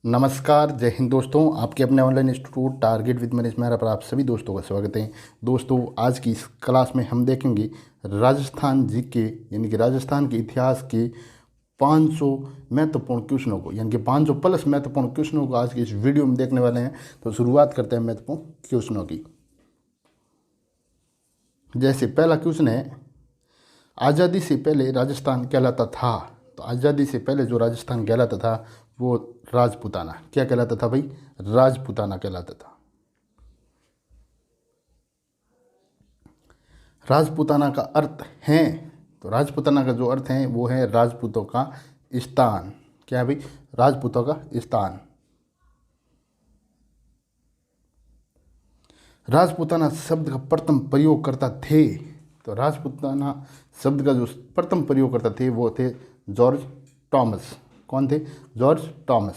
नमस्कार, जय हिंद दोस्तों। आपके अपने online institute target with Manish Mehra पर आप सभी दोस्तों का स्वागत है। दोस्तों, आज की इस क्लास में हम देखेंगे राजस्थान जीके यानी कि राजस्थान के इतिहास के 500 महत्वपूर्ण क्वेश्चनों को, यानी कि 500 प्लस महत्वपूर्ण क्वेश्चनों को आज की इस वीडियो में देखने वाले हैं। तो शुरुआत करते हैं महत्वपूर्ण क्वेश्चनों की। जैसे पहला क्वेश्चन है, आज़ादी से पहले राजस्थान कहलाता था। तो आज़ादी से पहले जो राजस्थान कहलाता था वो राजपूताना। क्या कहलाता था भाई? राजपूताना कहलाता था। राजपूताना का अर्थ है, तो राजपूताना का जो अर्थ है वो है राजपूतों का स्थान। क्या है भाई? राजपूतों का स्थान। राजपूताना शब्द का प्रथम प्रयोगकर्ता थे, तो राजपूताना शब्द का जो प्रथम प्रयोगकर्ता थे वो थे जॉर्ज टॉमस। कौन थे? George Thomas.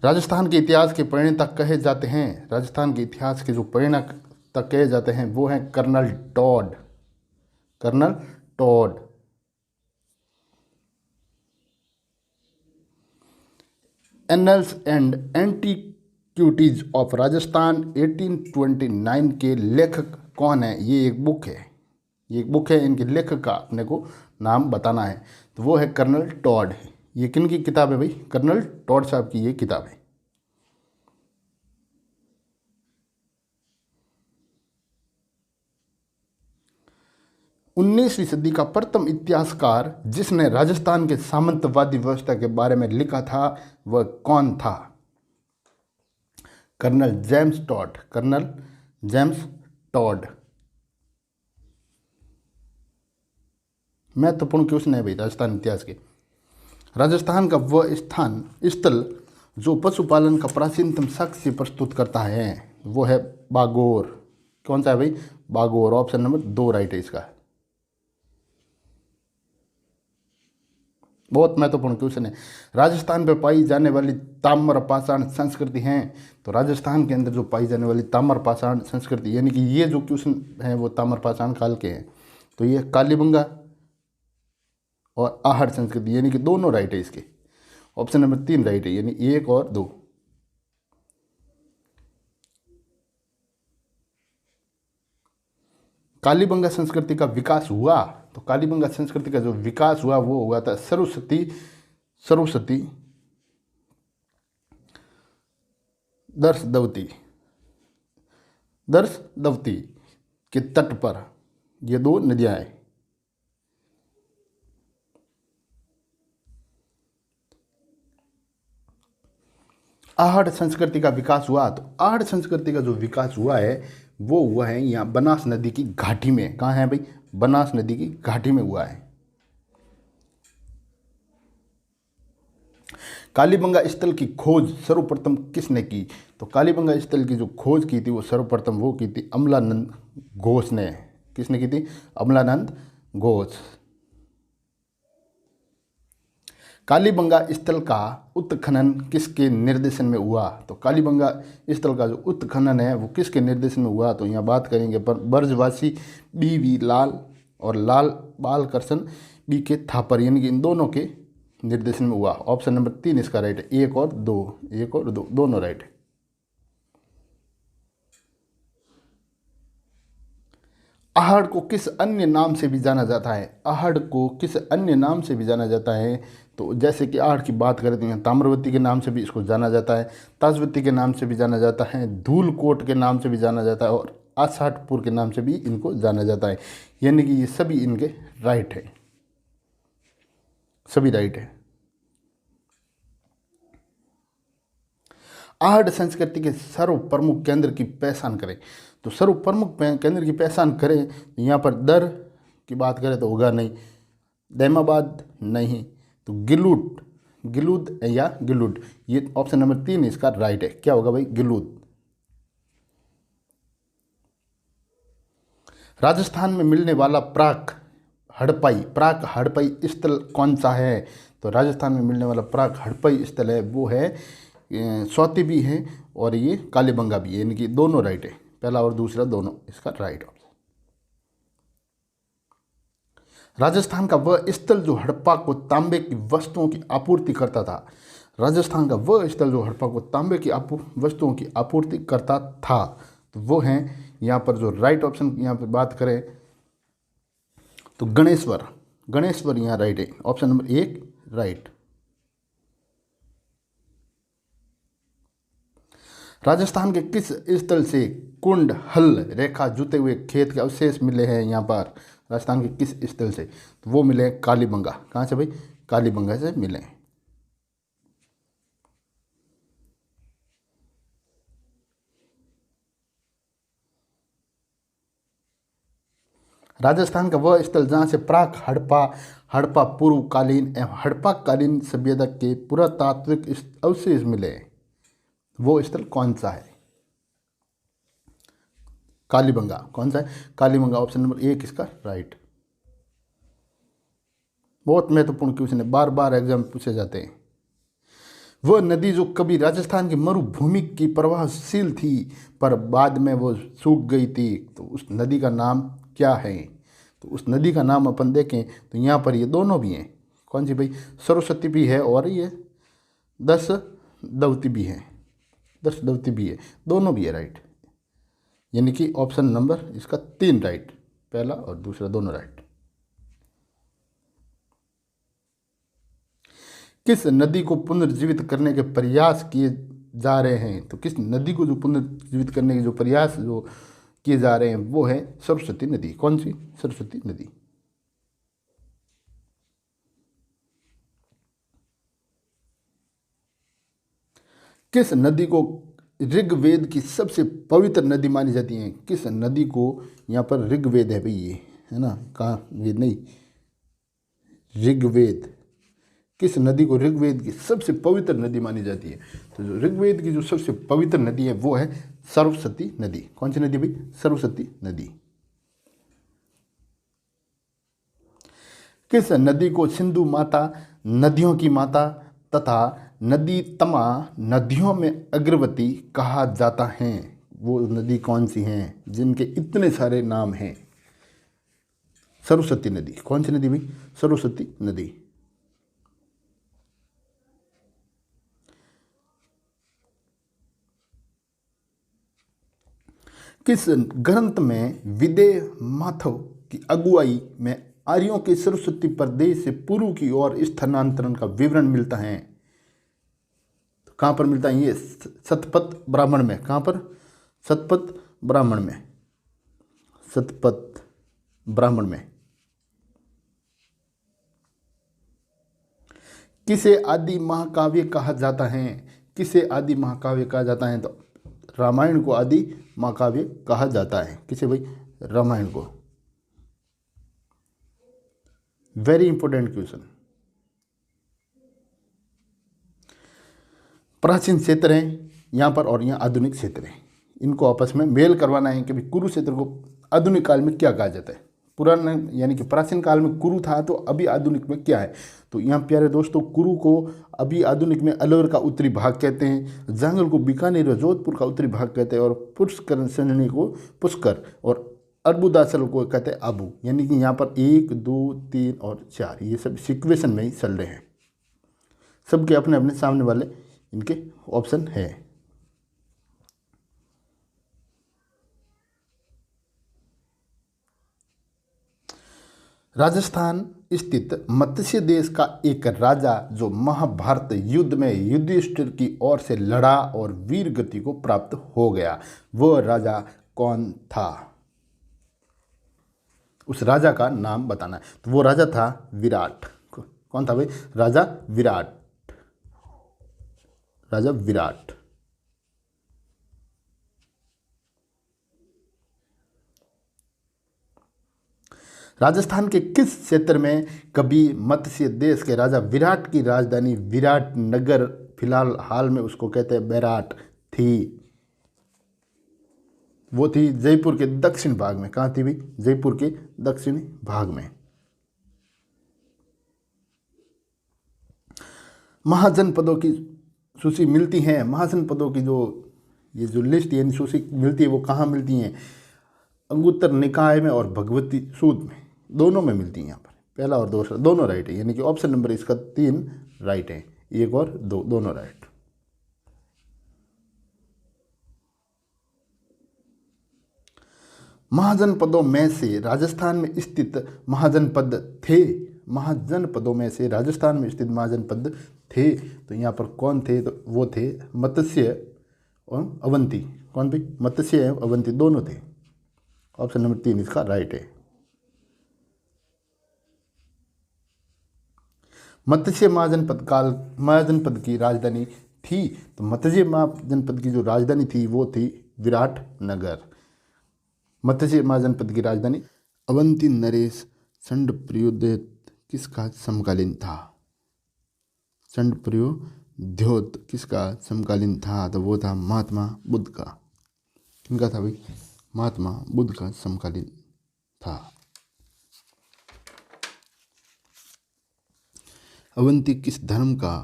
राजस्थान के इतिहास के प्रणेता कहे जाते हैं, राजस्थान के इतिहास के जो प्रणेता कहे जाते हैं वो हैं colonel Tod. Colonel Tod. Annals and antiquities of Rajasthan 1829 के लेखक कौन है? ये एक बुक है, ये एक बुक है। इनके लेखक का अपने को नाम बताना है, तो वो है कर्नल टॉड। ये किन की किताब है भाई? कर्नल टॉड साहब की ये किताब है। उन्नीसवीं सदी का प्रथम इतिहासकार जिसने राजस्थान के सामंतवादी व्यवस्था के बारे में लिखा था वह कौन था? Colonel James Tod. Colonel James Tod. महत्वपूर्ण क्वेश्चन है भाई राजस्थान इतिहास के। राजस्थान का वह स्थान स्थल जो पशुपालन का प्राचीनतम साक्ष्य प्रस्तुत करता है वो है बागोर। कौन सा है भाई? बागोर। ऑप्शन नंबर 2 राइट है इसका। बहुत महत्वपूर्ण क्वेश्चन है। राजस्थान पर पाई जाने वाली ताम्रपाषाण संस्कृति हैं, तो राजस्थान के अंदर जो पाई जाने वाली ताम्रपाषाण संस्कृति, यानी कि ये जो क्वेश्चन है वो ताम्रपाषाण काल के हैं, तो ये कालीबंगा और आहड़ संस्कृति, यानी कि दोनों राइट है इसके। ऑप्शन नंबर 3 राइट है, यानी 1 और 2। कालीबंगा संस्कृति का विकास हुआ, तो कालीबंगा संस्कृति का जो विकास हुआ वो हुआ था सरस्वती दर्शदवती के तट पर। ये 2 नदियां हैं। आहड़ संस्कृति का विकास हुआ, तो आहड़ संस्कृति का जो विकास हुआ है वो हुआ है यहाँ बनास नदी की घाटी में। कहाँ है भाई? बनास नदी की घाटी में हुआ है। कालीबंगा स्थल की खोज सर्वप्रथम किसने की? तो कालीबंगा स्थल की जो खोज की थी वो सर्वप्रथम वो की थी अमलानंद घोष ने। किसने की थी? अमलानंद घोष। कालीबंगा स्थल का उत्खनन किसके निर्देशन में हुआ? तो कालीबंगा स्थल का जो उत्खनन है वो किसके निर्देशन में हुआ? तो यहाँ बात करेंगे पर ब्रजवासी बी लाल और लाल बालकृष्ण बी के थापर, यानी कि इन दोनों के निर्देशन में हुआ। ऑप्शन नंबर 3 इसका राइट है। 1 और 2, 1 और 2 दोनों राइट है। आहड़ को किस अन्य नाम से भी जाना जाता है? आहड़ को किस अन्य नाम से भी जाना जाता है? तो जैसे कि आहड़ की बात करें तो यहाँ ताम्रवती के नाम से भी इसको जाना जाता है, ताजवती के नाम से भी जाना जाता है, धूलकोट के नाम से भी जाना जाता है और आसाटपुर के नाम से भी इनको जाना जाता है। यानी कि ये सभी इनके राइट है, सभी राइट है। आहड़ संस्कृति के सर्व प्रमुख केंद्र की पहचान करें। तो सर्व प्रमुख केंद्र की पहचान करें तो यहाँ पर दर की बात करें तो होगा नहीं, दैमाबाद नहीं, तो गिलूद या गिलूड, ये ऑप्शन नंबर 3 इसका राइट है। क्या होगा भाई? गिलूद। राजस्थान में मिलने वाला प्राक हड़प्पई स्थल कौन सा है? तो राजस्थान में मिलने वाला प्राक हड़प्पई स्थल है वो है स्वाति भी है और ये कालीबंगा भी है, यानी कि दोनों राइट है। पहला और दूसरा दोनों इसका राइट ऑप्शन। राजस्थान का वह स्थल जो हड़प्पा को तांबे की वस्तुओं की आपूर्ति करता था। राजस्थान का वह स्थल जो हड़प्पा को तांबे की वस्तुओं की आपूर्ति करता था, तो वो हैं यहाँ पर जो राइट ऑप्शन यहाँ पर बात करें तो गणेश्वर। गणेश्वर यहाँ राइट है, ऑप्शन नंबर 1 राइट। राजस्थान के किस स्थल से कुंड हल रेखा जुते हुए खेत के अवशेष मिले हैं यहाँ पर? राजस्थान के किस स्थल से? तो वो मिले हैं कालीबंगा। कहाँ से भाई? कालीबंगा से मिले हैं। राजस्थान का वह स्थल जहाँ से प्राक हड़प्पा, हड़प्पा पूर्वकालीन एवं हड़प्पा कालीन सभ्यता के पुरातात्विक अवशेष मिले, वो स्थल कौन सा है? कालीबंगा। कौन सा है? कालीबंगा, ऑप्शन नंबर 1 इसका राइट। बहुत महत्वपूर्ण क्वेश्चन है, बार बार एग्जाम पूछे जाते हैं। वह नदी जो कभी राजस्थान की मरुभूमि की प्रवाहशील थी पर बाद में वो सूख गई थी, तो उस नदी का नाम क्या है? तो उस नदी का नाम अपन देखें तो यहाँ पर ये दोनों भी हैं। कौन सी भाई? सरस्वती भी है और ये दशदवती भी है। दशदवती भी है, दोनों भी है राइट। यानी कि ऑप्शन नंबर इसका 3 राइट, पहला और दूसरा दोनों राइट। किस नदी को पुनर्जीवित करने के प्रयास किए जा रहे हैं? तो किस नदी को जो पुनर्जीवित करने के जो प्रयास जो किए जा रहे हैं वो है सरस्वती नदी। कौन सी? सरस्वती नदी। किस नदी को ऋग्वेद की सबसे पवित्र नदी मानी जाती है? किस नदी को, यहाँ पर ऋग्वेद है भाई, ये है ना, कहाँ वेद नहीं, ऋग्वेद। किस नदी को ऋग्वेद की सबसे पवित्र नदी मानी जाती है? तो जो ऋग्वेद की जो सबसे पवित्र नदी है वो है सरस्वती नदी। कौन सी नदी भाई? सरस्वती नदी। किस नदी को सिंधु माता, नदियों की माता तथा नदी तमा, नदियों में अग्रवती कहा जाता है? वो नदी कौन सी हैं जिनके इतने सारे नाम हैं? सरस्वती नदी। कौन सी नदी भाई? सरस्वती नदी। किस ग्रंथ में विदेह माधव की अगुवाई में आर्यों के सरस्वती प्रदेश से पूर्व की ओर स्थानांतरण का विवरण मिलता है? तो कहाँ पर मिलता है ये? शतपथ ब्राह्मण में। कहाँ पर? शतपथ ब्राह्मण में। शतपथ ब्राह्मण में। किसे आदि महाकाव्य कहा जाता है? किसे आदि महाकाव्य कहा जाता है? तो रामायण को आदि महाकाव्य कहा जाता है। किसे भाई? रामायण को। Very important question. प्राचीन क्षेत्र हैं यहाँ पर और यहाँ आधुनिक क्षेत्र हैं, इनको आपस में मेल करवाना है कि भाई कुरुक्षेत्र को आधुनिक काल में क्या कहा जाता है। पुराने यानी कि प्राचीन काल में कुरु था, तो अभी आधुनिक में क्या है? तो यहाँ प्यारे दोस्तों, कुरु को अभी आधुनिक में अलवर का उत्तरी भाग कहते हैं, जांगल को बीकानेर और जोधपुर का उत्तरी भाग कहते हैं, और पुष्कर सैनी को पुष्कर, और अर्बुदाचल को कहते हैं आबू। यानी कि यहाँ पर 1 2 3 और 4 ये सब सिक्वेशन में ही चल रहे हैं। सबके अपने अपने सामने वाले इनके ऑप्शन है। राजस्थान स्थित मत्स्य देश का एक राजा जो महाभारत युद्ध में युधिष्ठिर की ओर से लड़ा और वीर गति को प्राप्त हो गया, वह राजा कौन था? उस राजा का नाम बताना है। तो वो राजा था विराट। कौन था भाई? राजा विराट। राजा विराट। राजस्थान के किस क्षेत्र में कभी मत्स्य देश के राजा विराट की राजधानी विराट नगर, फिलहाल हाल में उसको कहते हैं बैराट, थी? वो थी जयपुर के दक्षिण भाग में। कहाँ थी भाई? जयपुर के दक्षिणी भाग में। महाजनपदों की सूची मिलती है, महाजनपदों की जो ये जो लिस्ट यानी सूची मिलती है वो कहाँ मिलती हैं? अंगुत्तर निकाय में और भगवती सूत्र में, दोनों में मिलती हैं यहाँ पर। पहला और दूसरा दोनों राइट है, यानी कि ऑप्शन नंबर इसका 3 राइट है, 1 और 2 दोनों राइट। महाजनपदों में से राजस्थान में स्थित महाजनपद थे, महाजनपदों में से राजस्थान में स्थित महाजनपद थे, तो यहाँ पर कौन थे, तो वो थे मत्स्य एवं अवंती। कौन भाई? मत्स्य एवं अवंती दोनों थे। ऑप्शन नंबर 3 इसका राइट है। मत्स्य महाजनपद की राजधानी थी, तो मत्स्य महाजनपद की जो राजधानी थी वो थी विराटनगर। मत्स्य महाजनपद की राजधानी। अवंती नरेश संडप्रयोद्योत किसका समकालीन था? संडप्रयोद्योत किसका समकालीन था? तो वो था महात्मा बुद्ध का। किनका था भाई? महात्मा बुद्ध का समकालीन था। अवंती किस धर्म का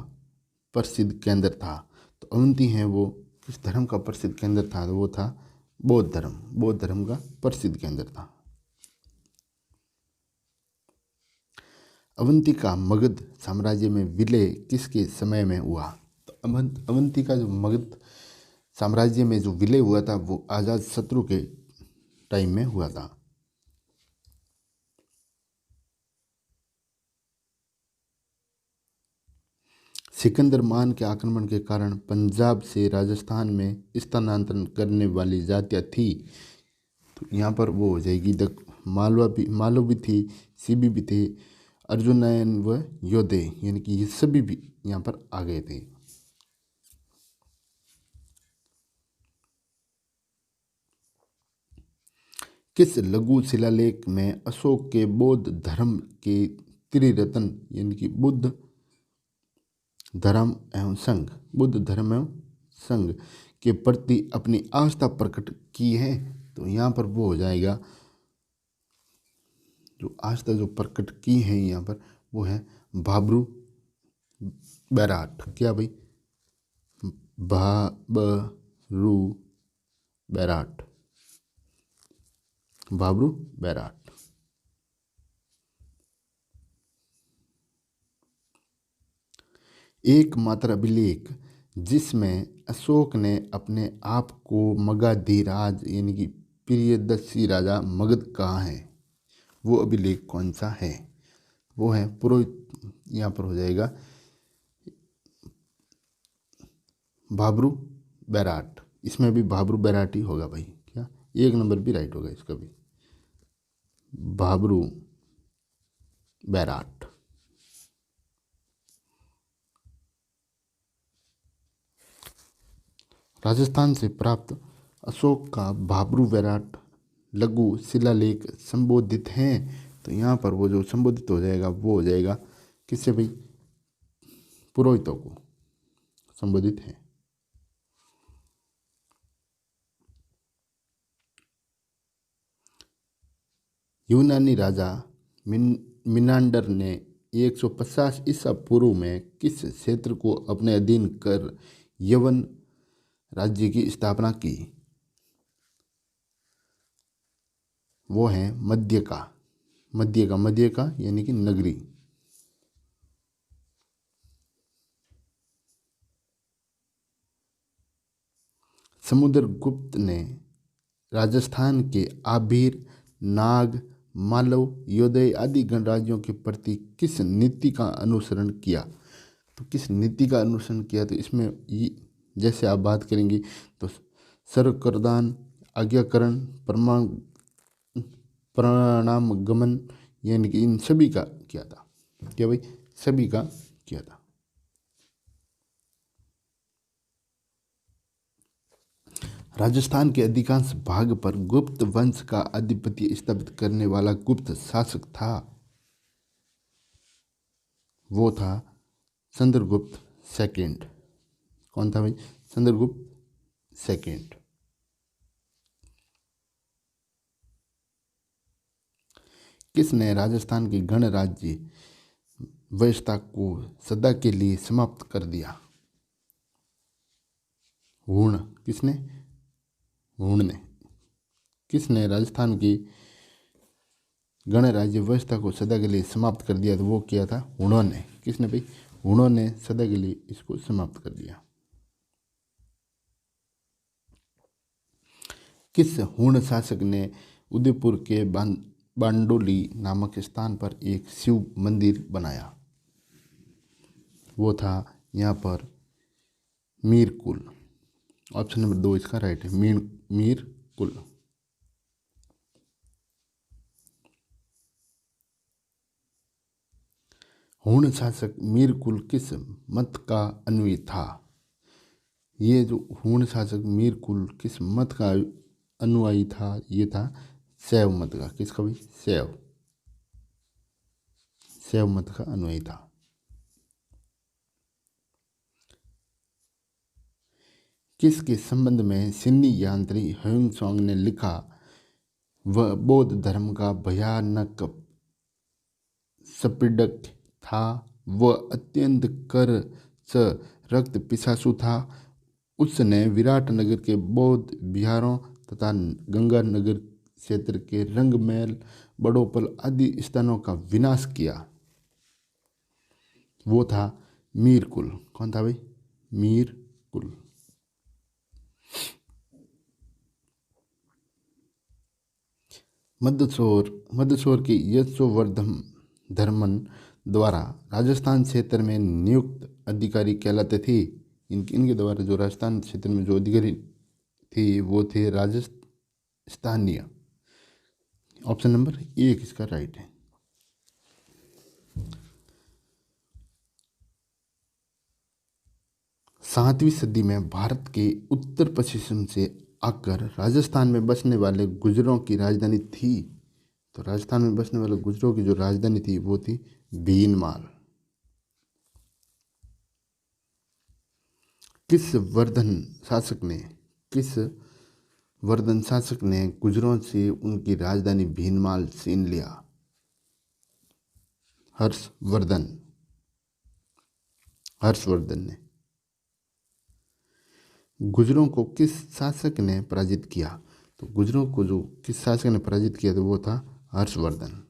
प्रसिद्ध केंद्र था? तो अवंती है वो किस धर्म का प्रसिद्ध केंद्र था? तो वो था बौद्ध धर्म। बौद्ध धर्म का प्रसिद्ध केंद्र था। अवंती का मगध साम्राज्य में विलय किसके समय में हुआ? तो अवंती का जो मगध साम्राज्य में जो विलय हुआ था वो आजाद शत्रु के टाइम में हुआ था। सिकंदर मान के आक्रमण के कारण पंजाब से राजस्थान में स्थानांतरण करने वाली जातियाँ थी, तो यहाँ पर वो हो जाएगी मालवा भी थी, सीबी भी थे, अर्जुनयन व योधे, यानी कि ये सभी भी यहाँ पर आ गए थे। किस लघु शिलालेख में अशोक के बौद्ध धर्म के त्रिरत्न यानी कि बुद्ध धर्म एवं संघ के प्रति अपनी आस्था प्रकट की है? तो यहाँ पर वो हो जाएगा, जो आस्था जो प्रकट की है यहाँ पर वो है भाब्रू बैराट। क्या भाई? भाब्रू बैराट। भाब्रू बैराट। एकमात्र अभिलेख जिसमें अशोक ने अपने आप को मगधीराज यानी कि प्रियदर्शी राजा मगध कहा है, वो अभिलेख कौन सा है? वो है पुरोहित। यहाँ पर हो जाएगा भाब्रू बैराट। इसमें भी भाब्रू बैराट ही होगा भाई। क्या 1 नंबर भी राइट होगा इसका भी, भाब्रू बैराट। राजस्थान से प्राप्त अशोक का भाब्रू बैराट लघु शिलालेख संबोधित हैं, तो यहाँ पर वो जो संबोधित हो जाएगा वो हो जाएगा किससे भाई? पुरोहितों को संबोधित है। यूनानी राजा मिनांडर ने 150 ईसा पूर्व में किस क्षेत्र को अपने अधीन कर यवन राज्य की स्थापना की? वो है मध्य का यानी कि नगरी। समुद्रगुप्त ने राजस्थान के आबिर, नाग, मालव, योदय आदि गणराज्यों के प्रति किस नीति का अनुसरण किया? तो किस नीति का अनुसरण किया? तो इसमें जैसे आप बात करेंगे तो सर्वकरदान, आज्ञाकरण, प्रणाम गमन, यानी कि इन सभी का किया था। क्या भाई? सभी का किया था। राजस्थान के अधिकांश भाग पर गुप्त वंश का आधिपत्य स्थापित करने वाला गुप्त शासक था, वो था चंद्रगुप्त सेकंड। कौन था भाई? चंद्रगुप्त सेकंड। किसने राजस्थान के गणराज्य व्यवस्था को सदा के लिए समाप्त कर दिया? हुण। किसने? हुण ने। किसने राजस्थान की गणराज्य व्यवस्था को सदा के लिए समाप्त कर दिया, तो वो किया था हुणों ने। किसने भाई? हुणों ने सदा के लिए इसको समाप्त कर दिया। किस हुण शासक ने उदयपुर के बांडोली नामक स्थान पर एक शिव मंदिर बनाया? वो था यहाँ पर मीरकुल। ऑप्शन नंबर 2 इसका राइट है, मीरकुल। हुण शासक मीरकुल किस मत का अनुयायी था? ये जो हुण शासक मीरकुल किस मत का अनुयायी था? ये था शैव मत का। किसका भाई? शैव मत का अनुयायी था। किसके संबंध में सिन्नी यांत्री ह्वेंसोंग ने लिखा? वह बौद्ध धर्म का भयानक स्फीडक था, वह अत्यंत कर रक्त पिशाचु था। उसने विराटनगर के बौद्ध विहारों तथा गंगा नगर क्षेत्र के रंगमहल, बड़ोपल आदि स्थानों का विनाश किया। वो था मीरकुल। कौन था भाई? मीरकुल। मदसौर के यशोवर्धन धर्मन द्वारा राजस्थान क्षेत्र में नियुक्त अधिकारी कहलाते थे। इनके द्वारा जो राजस्थान क्षेत्र में जो अधिकारी थे वो थे राजस्थानीय। ऑप्शन नंबर 1 इसका राइट है। सातवीं सदी में भारत के उत्तर पश्चिम से आकर राजस्थान में बसने वाले गुर्जरों की राजधानी थी। तो राजस्थान में बसने वाले गुर्जरों की जो राजधानी थी वो थी भीनमाल। किस वर्धन शासक ने गुर्जरों से उनकी राजधानी भीनमाल छीन लिया? हर्षवर्धन ने। गुर्जरों को किस शासक ने पराजित किया? तो गुर्जरों को जो किस शासक ने पराजित किया तो वो था हर्षवर्धन।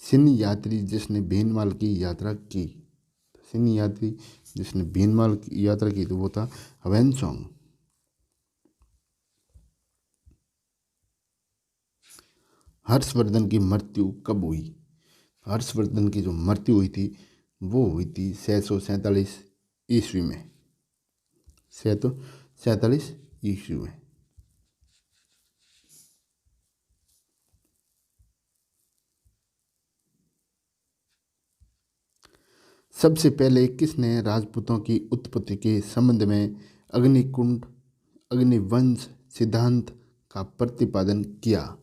सिन्नी यात्री जिसने भीनमाल की यात्रा की, सिन्नी यात्री जिसने भीनमाल की यात्रा की तो वो था ह्वेंसोंग। हर्षवर्धन की मृत्यु कब हुई? हर्षवर्धन की जो मृत्यु हुई थी वो हुई थी 647 ईस्वी में। 647 ईस्वी में। सबसे पहले किसने राजपूतों की उत्पत्ति के संबंध में अग्निवंश सिद्धांत का प्रतिपादन किया?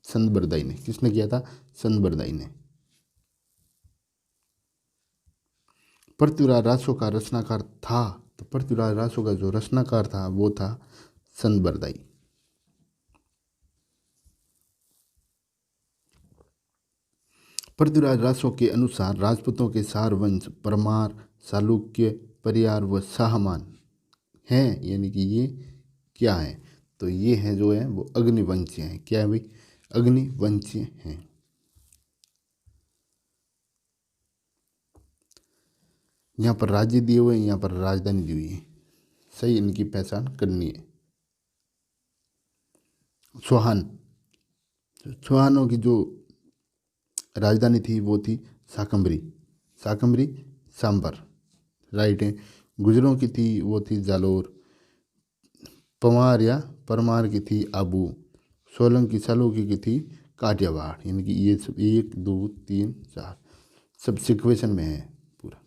संतबरदाई ने। किसने किया था? संतबरदाई ने। पृथ्वीराज रासो का रचनाकार था, तो पृथ्वीराज रासो का जो रचनाकार था वो था संतबरदाई। पृथ्वीराज रासो के अनुसार राजपूतों के 4 वंश परमार, चालुक्य, परियार व साहमान हैं। यानी कि ये क्या है? तो ये हैं जो है वो अग्निवंशीय हैं। क्या है भाई? अग्निवंशीय हैं। यहाँ पर राज्य दिए हुए हैं, यहाँ पर राजधानी दी हुई है, सही इनकी पहचान करनी है। चौहानों की जो राजधानी थी वो थी शाकंभरी सांबर, राइट है। गुजरों की थी वो थी जालोर। परमार की थी आबू। सोलंकी चालुक्य की थी काठियावाड़। यानी कि ये सब 1 2 3 4 सब सिक्वेशन में है पूरा।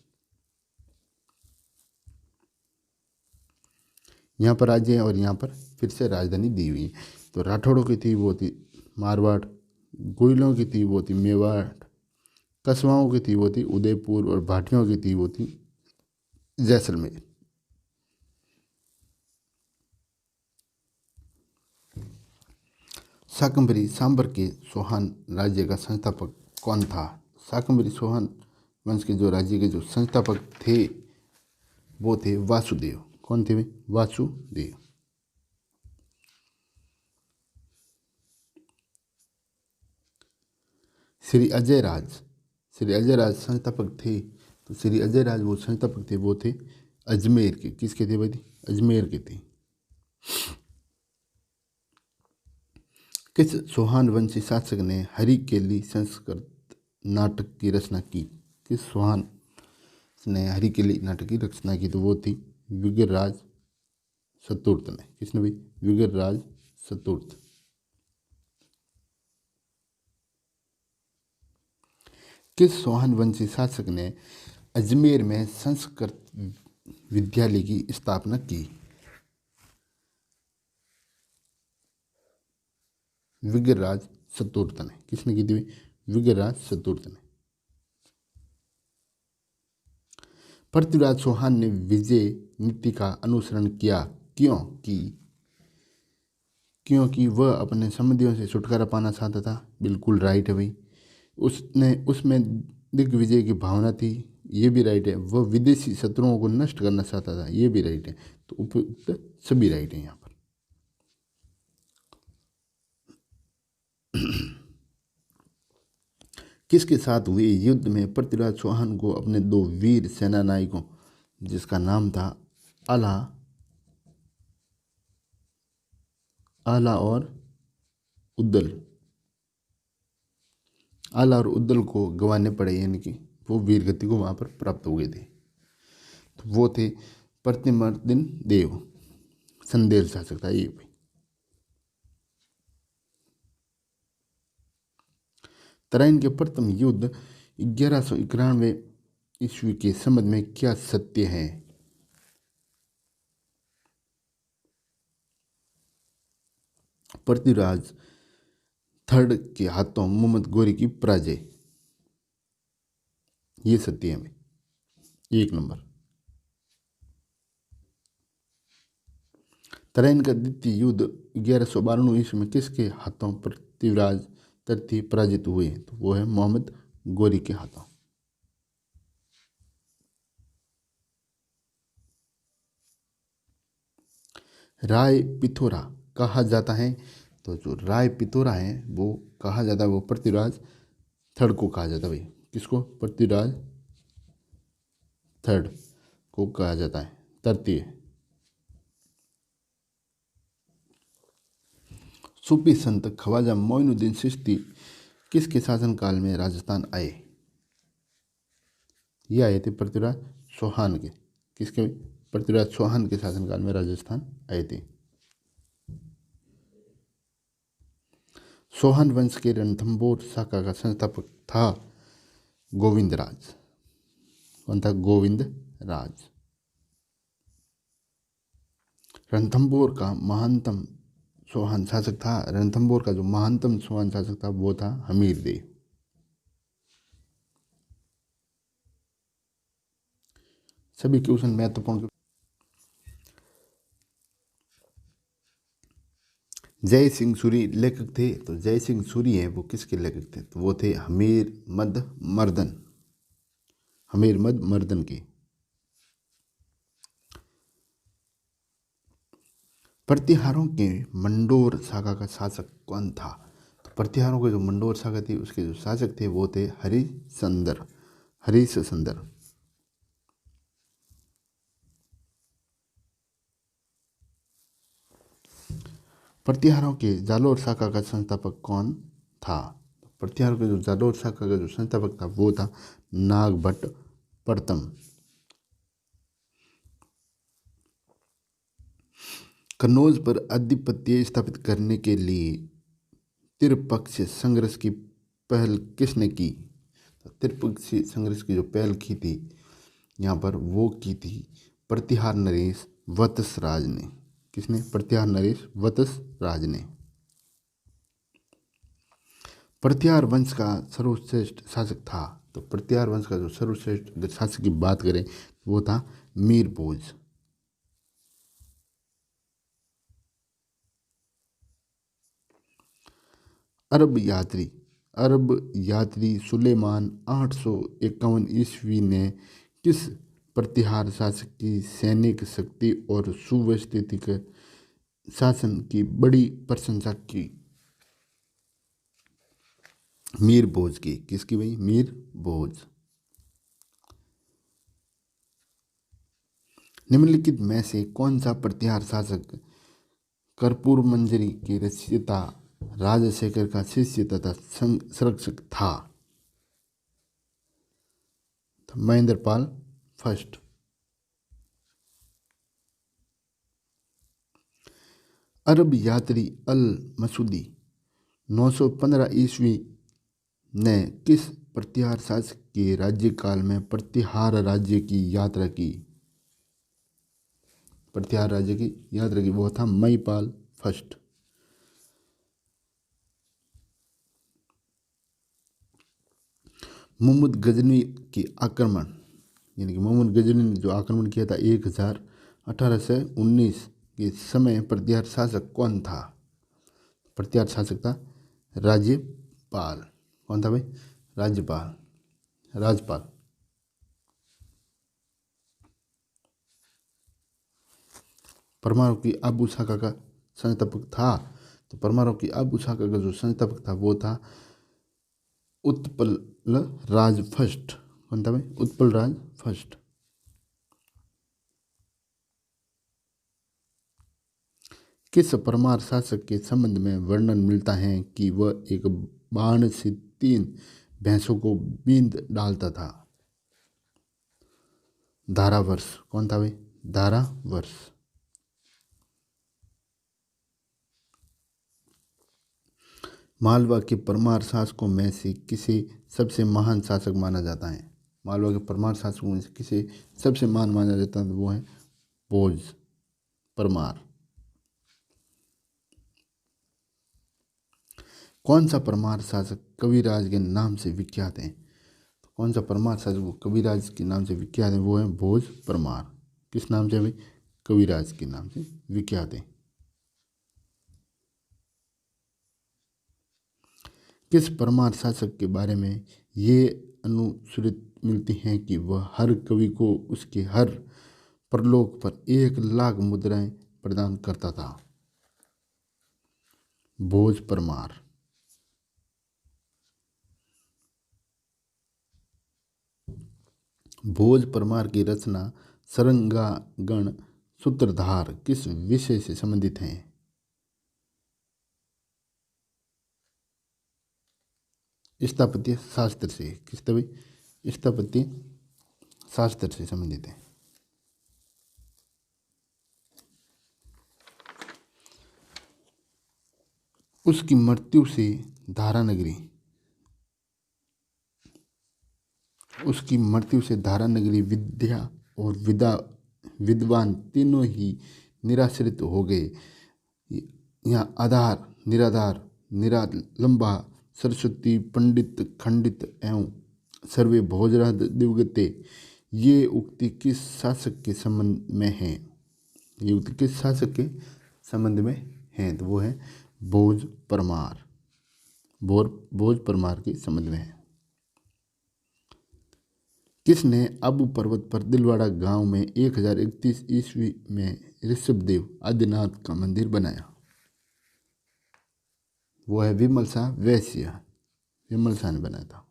यहाँ पर राज्य है और यहाँ पर फिर से राजधानी दी हुई है। तो राठौड़ों की थी वो थी मारवाड़, गोयलों की थी वो थी मेवाड़, कस्बाओं की थी वो थी उदयपुर और भाटियों की थी वो थी जैसलमेर। शाकंभरी सांबर के चौहान राज्य का संस्थापक कौन था? शाकंभरी चौहान वंश के जो राज्य के जो संस्थापक थे वो थे वासुदेव। कौन थे भाई? वासुदेव। श्री अजय राज, श्री अजय राज संस्थापक थे, तो श्री अजय राज वो संस्थापक थे, वो थे अजमेर के। किसके थे भाई? अजमेर के थे। किस चौहान वंशी शासक ने हरिकेली संस्कृत नाटक की रचना की? किस चौहान ने हरिकेली नाटक की रचना की? तो वो थी विग्रहराज चतुर्थ ने। किसने भाई? विग्रहराज चतुर्थ। किस चौहान वंशी शासक ने अजमेर में संस्कृत विद्यालय की स्थापना की? विग्रहराज चतुर्थ ने। किसने की थी? विग्रहराज चतुर्थ ने। पृथ्वीराज चौहान ने विजय नीति का अनुसरण किया, क्यों की? क्योंकि वह अपने संबंधियों से छुटकारा पाना चाहता था। बिल्कुल राइट है भाई। उसमें दिग्विजय की भावना थी, ये भी राइट है। वह विदेशी शत्रुओं को नष्ट करना चाहता था, ये भी राइट है। तो उपयुक्त सभी राइट है यहाँ पर। किसके साथ हुए युद्ध में पृथ्वीराज चौहान को अपने दो वीर सेना नायकों, जिसका नाम था आला और उद्दल को गंवाने पड़े, यानी कि वो वीर गति को वहाँ पर प्राप्त हो गए थे। तो वो थे प्रतिमर्दिन देव, संदेश शासक था ये भी। तराइन के प्रथम युद्ध 1191 ईस्वी के संबंध में क्या सत्य है? पृथ्वीराज थर्ड के हाथों मोहम्मद गोरी की पराजय, ये सत्य है भाई। 1 नंबर। तराइन का द्वितीय युद्ध 1192 ईस्वी में किसके हाथों पृथ्वीराज तृतीय पराजित हुए? तो वो है मोहम्मद गोरी के हाथों। राय पिथोरा कहा जाता है, तो जो राय पिथोरा है वो कहा जाता है, वो पृथ्वीराज थर्ड को कहा जाता है भाई। किसको? पृथ्वीराज थर्ड को कहा जाता है, तृतीय। सूफी संत ख्वाजा मोइनुद्दीन चिश्ती किसके शासनकाल में राजस्थान आए? ये आए थे पृथ्वीराज चौहान के। किसके? पृथ्वीराज चौहान के शासनकाल में राजस्थान आए थे। चौहान वंश के रणथंभौर शाखा का संस्थापक था गोविंदराज। कौन था? गोविंदराज। रणथंभौर का महानतम चौहान शासक था, रणथंभौर का जो महानतम चौहान शासक था वो था हमीर देव। सभी क्वेश्चन महत्वपूर्ण। जय सिंह सूरी लेखक थे, तो जय सिंह सूरी हैं वो किसके लेखक थे? तो वो थे हमीर मद मर्दन के। प्रतिहारों के मंडोर शाखा का शासक कौन था? तो प्रतिहारों के जो मंडोर शाखा थी उसके जो शासक थे वो थे हरिश्चंद्र। प्रतिहारों के जालोर शाखा का संस्थापक कौन था? प्रतिहारों के जो जालोर शाखा का जो संस्थापक था वो था नागभट्ट प्रथम। कन्नौज पर आधिपत्य स्थापित करने के लिए त्रिपक्षीय संघर्ष की पहल किसने की? तो त्रिपक्षीय संघर्ष की जो पहल की थी यहाँ पर वो की थी प्रतिहार नरेश वत्सराज ने। किसने? प्रतिहार नरेश वत्सराज ने। प्रतिहार वंश का सर्वश्रेष्ठ शासक था, तो प्रतिहार वंश का जो सर्वश्रेष्ठ शासक की बात करें वो था मीर भोज। अरब यात्री सुलेमान 851 ईस्वी ने किस प्रतिहार शासक की सैनिक शक्ति और सुव्यवस्थित शासन की बड़ी प्रशंसा की? मीर भोज की। किसकी भाई? मीर भोज। निम्नलिखित में से कौन सा प्रतिहार शासक कर्पूर मंजरी के रचयिता राजशेखर का शिष्य तथा संरक्षक था? महेंद्रपाल फर्स्ट। अरब यात्री अल मसूदी 915 ईस्वी ने किस प्रतिहार शासक के राज्यकाल में प्रतिहार राज्य की यात्रा की? प्रतिहार राज्य की यात्रा की, वो था महीपाल फर्स्ट। मोहम्मद गजनी की आक्रमण, यानी कि मोहम्मद गजनी ने जो आक्रमण किया था 1819 के समय प्रतिहार शासक कौन था? प्रतिहार शासक था राज्यपाल। कौन था भाई? राज्यपाल, राजपाल। परमाणु की अबू शाखा का संस्थापक था, तो परमाणु की अबू शाखा का जो संस्थापक था वो था उत्पल राज फर्स्ट। कौन था भाई? उत्पल राज फर्स्ट। किस परमार शासक के संबंध में वर्णन मिलता है कि वह एक बाण से 3 भैंसों को बींद डालता था? धारावर्ष। कौन था भाई? धारावर्ष। मालवा के परमार शासकों में से किसे सबसे महान शासक माना जाता है? मालवा के परमार शासकों में से किसे सबसे महान माना जाता है? वो है भोज परमार। कौन सा परमार शासक कविराज के नाम से विख्यात है? कौन सा परमार शासक वो कविराज के नाम से विख्यात है? वो है भोज परमार। किस नाम से भाई? कविराज के नाम से विख्यात है। किस परमार शासक के बारे में ये अनुश्रुति मिलती है कि वह हर कवि को उसके हर प्रलोक पर 1 लाख मुद्राएं प्रदान करता था? भोज परमार। भोज परमार की रचना सरंगागण सूत्रधार किस विषय से संबंधित है? स्थापत्य शास्त्र से। किस भाई? स्थापत्य शास्त्र से संबंधित है। उसकी मृत्यु से धारानगरी, उसकी मृत्यु से धारानगरी विद्या और विद्वान तीनों ही निराश्रित हो गए। यहाँ आधार, निराधार, निरालंबा, सरस्वती पंडित खंडित एवं सर्वे भोजराज दिवगते, ये उक्ति किस शासक के संबंध में है? ये उक्ति किस शासक के संबंध में है? तो वो है भोज परमार। भोज परमार के संबंध में है। किसने अबू पर्वत पर दिलवाड़ा गांव में 1031 ईस्वी में ऋषभदेव आदिनाथ का मंदिर बनाया? वो है विमल शाह वैश्य। विमल शाह ने बनाया था।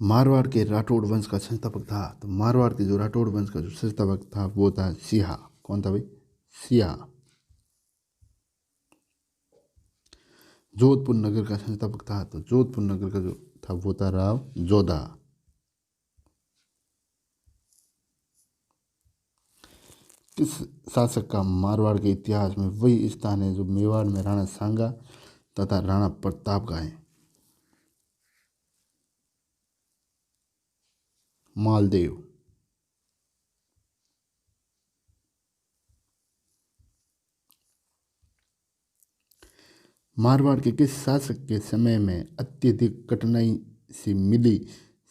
मारवाड़ के राठौड़ वंश का संस्थापक था, तो मारवाड़ के जो राठौड़ वंश का जो संस्थापक था वो था सिहा। कौन था भाई? सिहा। जोधपुर नगर का संस्थापक था, तो जोधपुर नगर का जो था वो था राव जोधा। किस शासक का मारवाड़ के इतिहास में वही स्थान है जो मेवाड़ में राणा सांगा तथा राणा प्रताप का है? मालदेव। मारवाड़ के किस शासक के समय में अत्यधिक कठिनाई से मिली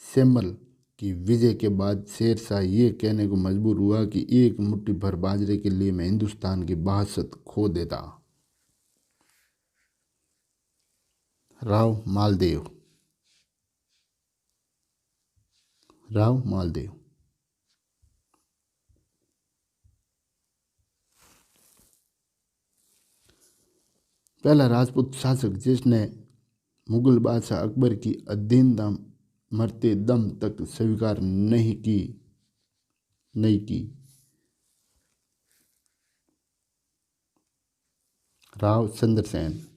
सेमल की विजय के बाद शेरशाह ये कहने को मजबूर हुआ कि एक मुट्ठी भर बाजरे के लिए मैं हिंदुस्तान की 62 खो देता? राव मालदेव। राव मालदेव। पहला राजपूत शासक जिसने मुगल बादशाह अकबर की अधीनता मरते दम तक स्वीकार नहीं की। राव चंद्रसेन।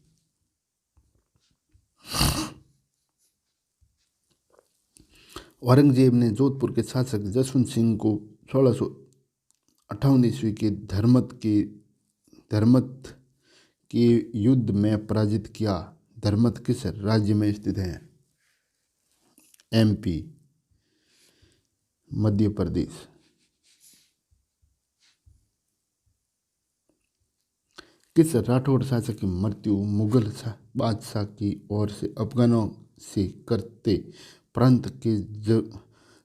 औरंगजेब ने जोधपुर के शासक जसवंत सिंह को 1658 ईस्वी के धर्मत के युद्ध में पराजित किया। धर्मत किस राज्य में स्थित है? MP, मध्य प्रदेश। किस राठौड़ शासक की मृत्यु मुगल बादशाह की ओर से अफगानों से करते प्रांत के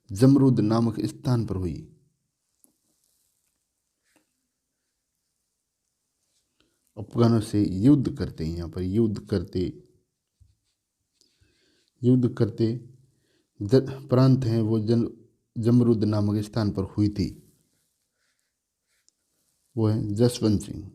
जमरूद नामक स्थान पर हुई? अफगानों से युद्ध करते, यहाँ पर युद्ध करते प्रांत हैं वो जमरूद नामक स्थान पर हुई थी, वो है जसवंत सिंह।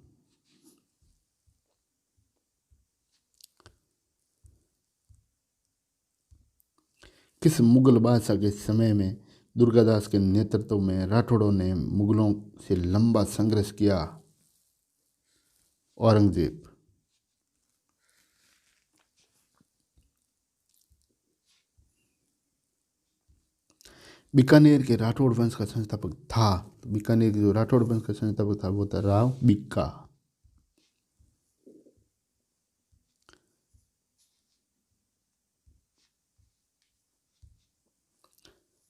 किस मुगल बादशाह के समय में दुर्गादास के नेतृत्व में राठौड़ों ने मुगलों से लंबा संघर्ष किया? औरंगजेब। बीकानेर के राठौड़ वंश का संस्थापक था, तो बीकानेर के जो राठौड़ वंश का संस्थापक था वो था राव बीका।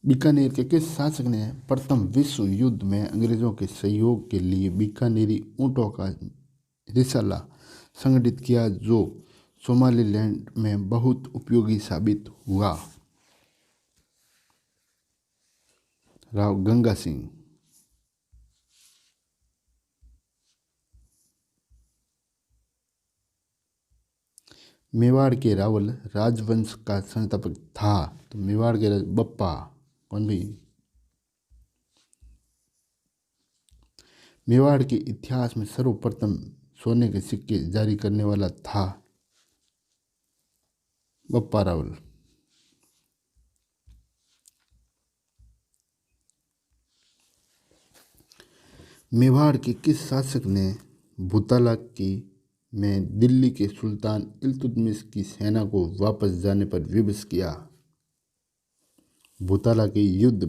बीकानेर के किस शासक ने प्रथम विश्व युद्ध में अंग्रेजों के सहयोग के लिए बीकानेरी ऊंटों का रिसाला संगठित किया जो सोमालीलैंड में बहुत उपयोगी साबित हुआ? राव गंगा सिंह। मेवाड़ के रावल राजवंश का संस्थापक था, तो मेवाड़ के बप्पा कौन भी? मेवाड़ के इतिहास में सर्वप्रथम सोने के सिक्के जारी करने वाला था बप्पा रावल। मेवाड़ के किस शासक ने भूताला में दिल्ली के सुल्तान इल्तुतमिश की सेना को वापस जाने पर विवश किया? भूताला के युद्ध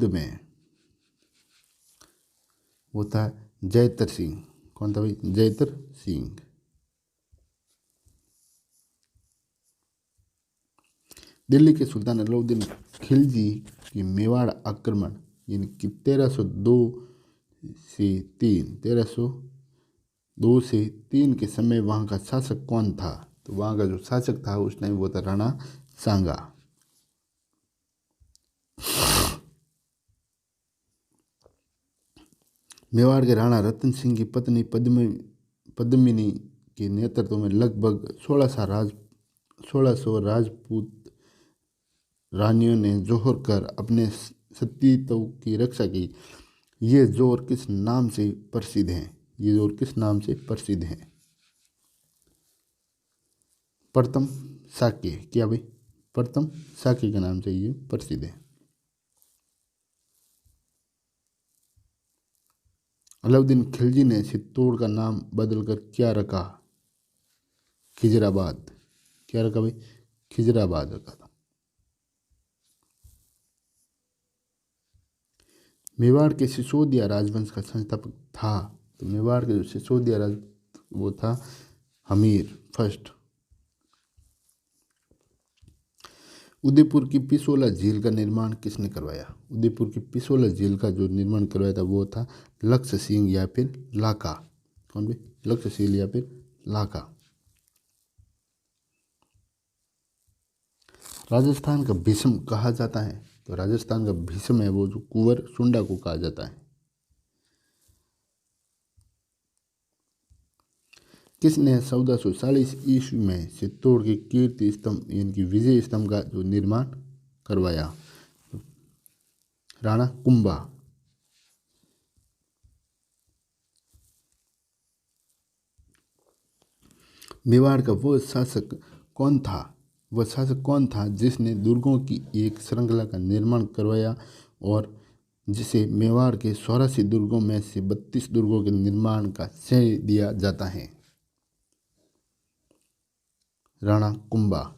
में वो था जयतर सिंह। कौन था भाई? जयतर सिंह। दिल्ली के सुल्तान अलाउद्दीन खिलजी की मेवाड़ आक्रमण यानी कि 1302 से 3 के समय वहाँ का शासक कौन था? तो वहाँ का जो शासक था उस टाइम वो था राणा सांगा। मेवाड़ के राणा रतन सिंह की पत्नी पद्मिनी के नेतृत्व में लगभग 1600 राजपूत रानियों ने जोहर कर अपने सतीत्व की रक्षा की। ये जोर किस नाम से प्रसिद्ध हैं? प्रथम साक्य। क्या भाई? प्रथम साक्य के नाम से ये प्रसिद्ध है। अलाउद्दीन खिलजी ने चित्तौड़ का नाम बदलकर क्या रखा? खिजराबाद। क्या रखा भाई? खिजराबाद रखा था। मेवाड़ के सिसोदिया राजवंश का संस्थापक था, तो मेवाड़ के जो सिसोदिया राज वो था हमीर फर्स्ट। उदयपुर की पिसोला झील का निर्माण किसने करवाया? उदयपुर की पिसोला झील का जो निर्माण करवाया था वो था लक्ष्य सिंह या फिर लाका। कौन भी? लक्ष्य सिंह या फिर लाका। राजस्थान का भीष्म कहा जाता है, तो राजस्थान का भीष्म है वो जो कुंवर सुंडा को कहा जाता है। किसने 1440 ईस्वी में चित्तौड़ के कीर्ति स्तंभ यानी कि विजय स्तंभ का जो निर्माण करवाया? राणा कुंभा। मेवाड़ का वह शासक कौन था जिसने दुर्गों की एक श्रृंखला का निर्माण करवाया और जिसे मेवाड़ के 84 दुर्गों में से 32 दुर्गों के निर्माण का श्रेय दिया जाता है? राणा कुंभा।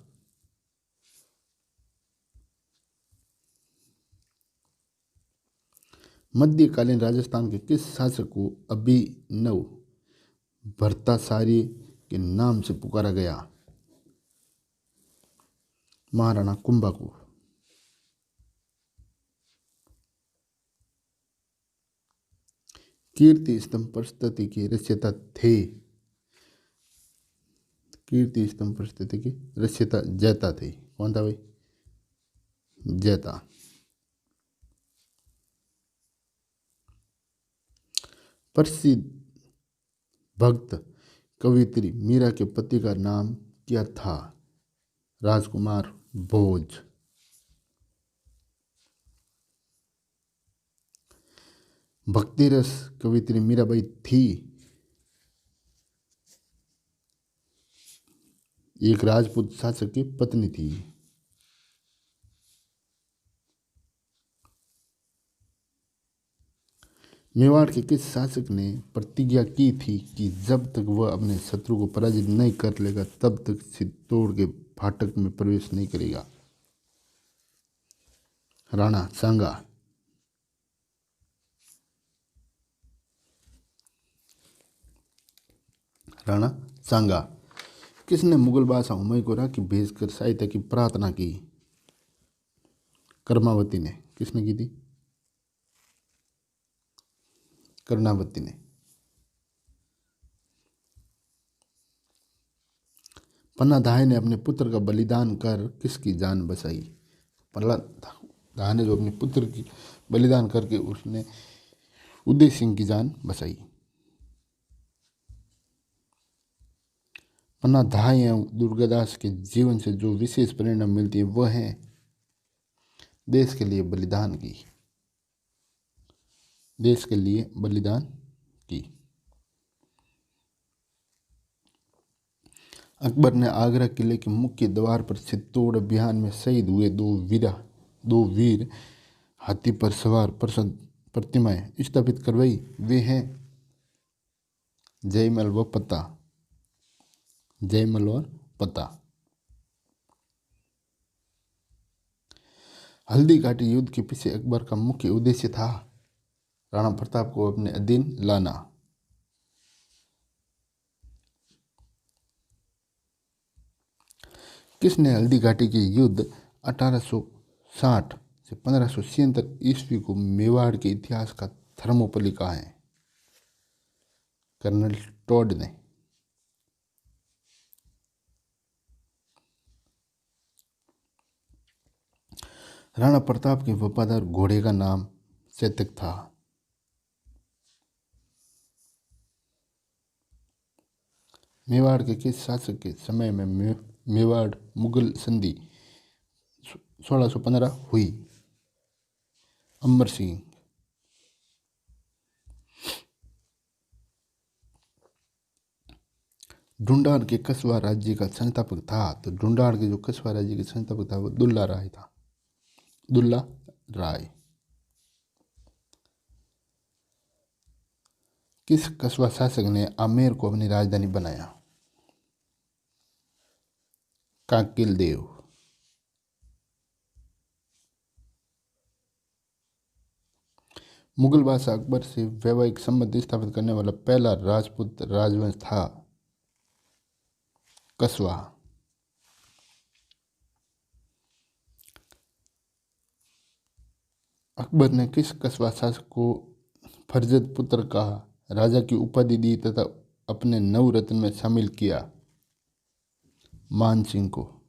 मध्यकालीन राजस्थान के किस शासक को अभिनव भर्ताचार्य के नाम से पुकारा गया? महाराणा कुंभा को। कीर्ति स्तंभ परिस्थिति के रचयिता थे? कीर्ति स्तंभ परिस्थिति के रचयिता जैता थे। कौन था भाई? जैता। प्रसिद्ध भक्त कवियत्री मीरा के पति का नाम क्या था? राजकुमार भोज। भक्ति रस कवियत्री मीराबाई थी एक राजपूत शासक की पत्नी थी। मेवाड़ के किस शासक ने प्रतिज्ञा की थी कि जब तक वह अपने शत्रु को पराजित नहीं कर लेगा तब तक चित्तौड़ के फाटक में प्रवेश नहीं करेगा? राणा सांगा। राणा सांगा। किसने मुगल बादशाह हुमायूं को राखी भेजकर सहायता की प्रार्थना की? कर्मावती ने। किसने की थी? कर्णावती ने। पन्ना धाय ने अपने पुत्र का बलिदान कर किसकी जान बचाई? पन्ना धाय ने जो अपने पुत्र की बलिदान करके उसने उदय सिंह की जान बचाई। पन्ना धाय एवं दुर्गादास के जीवन से जो विशेष प्रेरणा मिलती है वह है देश के लिए बलिदान की। देश के लिए बलिदान की। अकबर ने आगरा किले के मुख्य द्वार पर चित्तौड़ अभियान में शहीद हुए दो वीर हाथी पर सवार प्रतिमाएं स्थापित करवाई। वे हैं जयमल व पता। जयमल और पता। हल्दी घाटी युद्ध के पीछे अकबर का मुख्य उद्देश्य था? राणा प्रताप को अपने अधीन लाना। किसने हल्दी घाटी के युद्ध 1860 से 1576 ईस्वी को मेवाड़ के इतिहास का थर्मोपली कहा है? कर्नल टॉड ने। राणा प्रताप के वफादार घोड़े का नाम चेतक था। मेवाड़ के किस शासक के समय में मेवाड़ मुगल संधि 1615 हुई? अमर सिंह। ढूंढाड़ के कस्बा राज्य का संस्थापक था? तो ढूंढाड़ के जो कस्बा राज्य के संस्थापक था वो दुल्ला राय था। दुल्ला राय। किस कस्बा शासक ने आमेर को अपनी राजधानी बनाया? काकिल देव। मुगल बादशाह अकबर से वैवाहिक संबंध स्थापित करने वाला पहला राजपूत राजवंश था कस्बा। अकबर ने किस कस्बा शासक को फरजद पुत्र कहा, राजा की उपाधि दी तथा अपने नवरत्न में शामिल किया? मान सिंह को।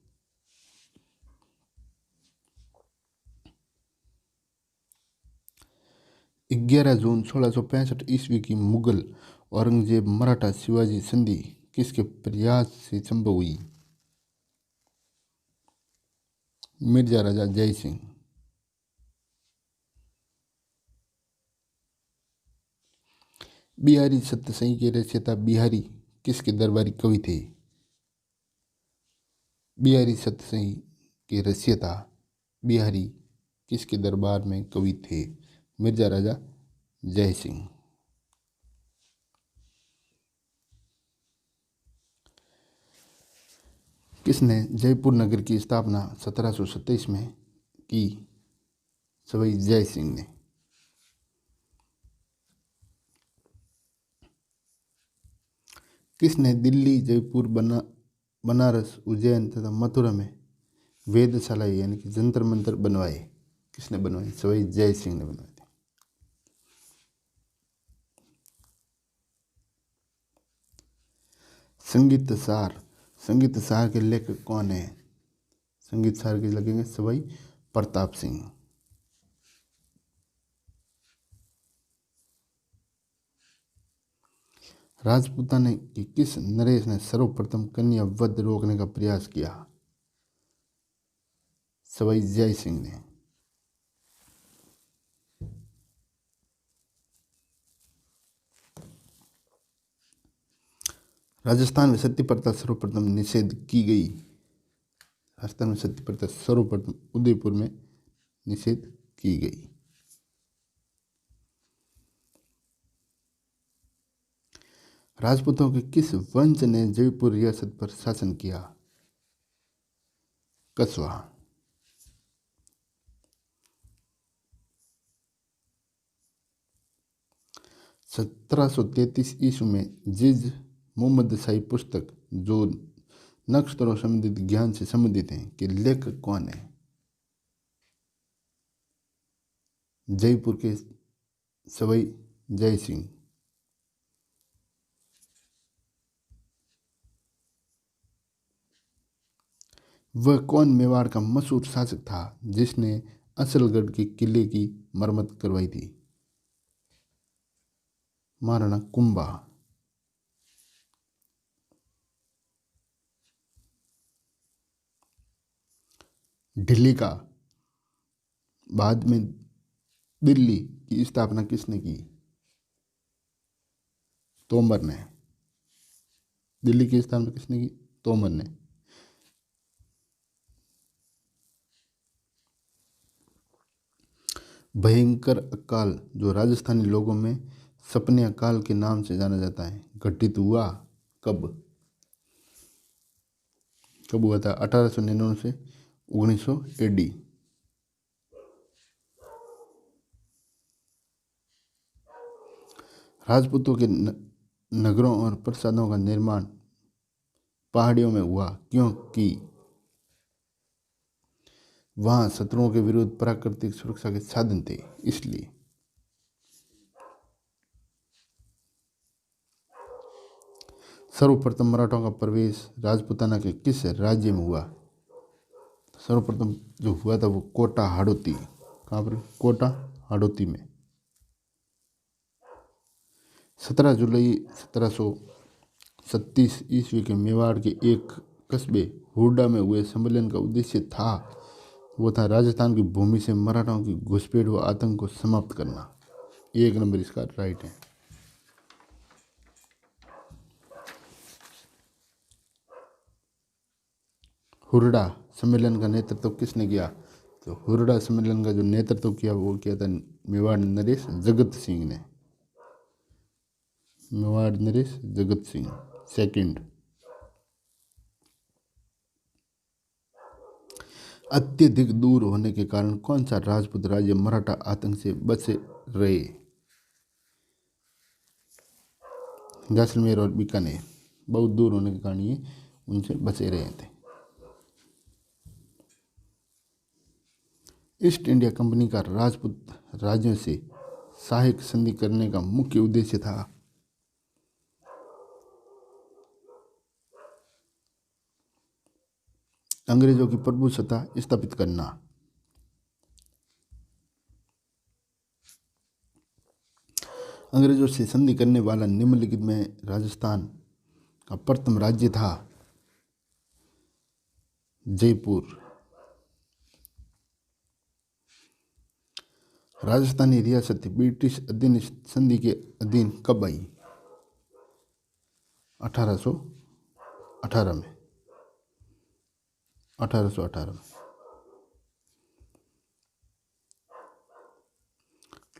11 जून 1665 ईस्वी की मुगल औरंगजेब मराठा शिवाजी संधि किसके प्रयास से संभव हुई? मिर्जा राजा जय सिंह। बिहारी सत्यसाई के रचयिता बिहारी किसके दरबारी कवि थे? बिहारी सतसिंह के रसियता बिहारी किसके दरबार में कवि थे? मिर्जा राजा जय सिंह। किसने जयपुर नगर की स्थापना 1727 में की? सवाई जय सिंह ने। किसने दिल्ली, जयपुर, बनारस, उज्जैन तथा मथुरा में वेधशाला यानी कि जंतर मंतर बनवाए? किसने बनवाए? सवाई जय सिंह ने बनवाए थे। संगीत सार, संगीत सार के लेखक कौन है? संगीत सार के लगेंगे सवाई प्रताप सिंह। राजपूताना की किस नरेश ने सर्वप्रथम कन्या वध रोकने का प्रयास किया? सवाई जय सिंह ने। राजस्थान में सती प्रथा सर्वप्रथम निषेध की गई? राजस्थान में सती प्रथा सर्वप्रथम उदयपुर में निषेध की गई। राजपूतों के किस वंश ने जयपुर रियासत पर शासन किया? कछवा। 1733 ईस्वी में जिज मोहम्मद शाही पुस्तक जो नक्षत्रों संबंधित ज्ञान से संबंधित है कि लेखक कौन है? जयपुर के सवाई जय सिंह। वह कौन मेवाड़ का मशहूर शासक था जिसने असलगढ़ के किले की मरम्मत करवाई थी? महाराणा कुंभा। दिल्ली का बाद में दिल्ली की स्थापना किसने की? तोमर ने। दिल्ली की स्थापना किसने की? तोमर ने। भयंकर अकाल जो राजस्थानी लोगों में सपने अकाल के नाम से जाना जाता है घटित हुआ कब? कब हुआ था? 1899 से 1900 AD। राजपूतों के नगरों और प्रासादों का निर्माण पहाड़ियों में हुआ क्योंकि वहां शत्रुओं के विरुद्ध प्राकृतिक सुरक्षा के साधन थे, इसलिए। सर्वप्रथम मराठों का प्रवेश राजपूताना के किस राज्य में हुआ? सर्वप्रथम जो हुआ था वो कोटा हाड़ौती। कहाँ पर? कोटा हाड़ौती में। 17 जुलाई 1737 ईस्वी के मेवाड़ के एक कस्बे हुरडा में हुए सम्मेलन का उद्देश्य था वो था राजस्थान की भूमि से मराठों की घुसपैठ व आतंक को समाप्त करना। 1 नंबर इसका राइट है। हुरडा सम्मेलन का नेतृत्व किसने किया? तो हुरडा सम्मेलन का जो नेतृत्व किया वो किया था मेवाड़ नरेश जगत सिंह ने। मेवाड़ नरेश जगत सिंह सेकंड। अत्यधिक दूर होने के कारण कौन सा राजपूत राज्य मराठा आतंक से बचे रहे? जैसलमेर और बीकानेर। बहुत दूर होने के कारण ये उनसे बचे रहे थे। ईस्ट इंडिया कंपनी का राजपूत राज्यों से सहायक संधि करने का मुख्य उद्देश्य था अंग्रेजों की प्रभुसत्ता स्थापित करना। अंग्रेजों से संधि करने वाला निम्नलिखित में राजस्थान का प्रथम राज्य था जयपुर। राजस्थानी रियासत ब्रिटिश अधीन संधि के अधीन कब आई? 1818 में। 1818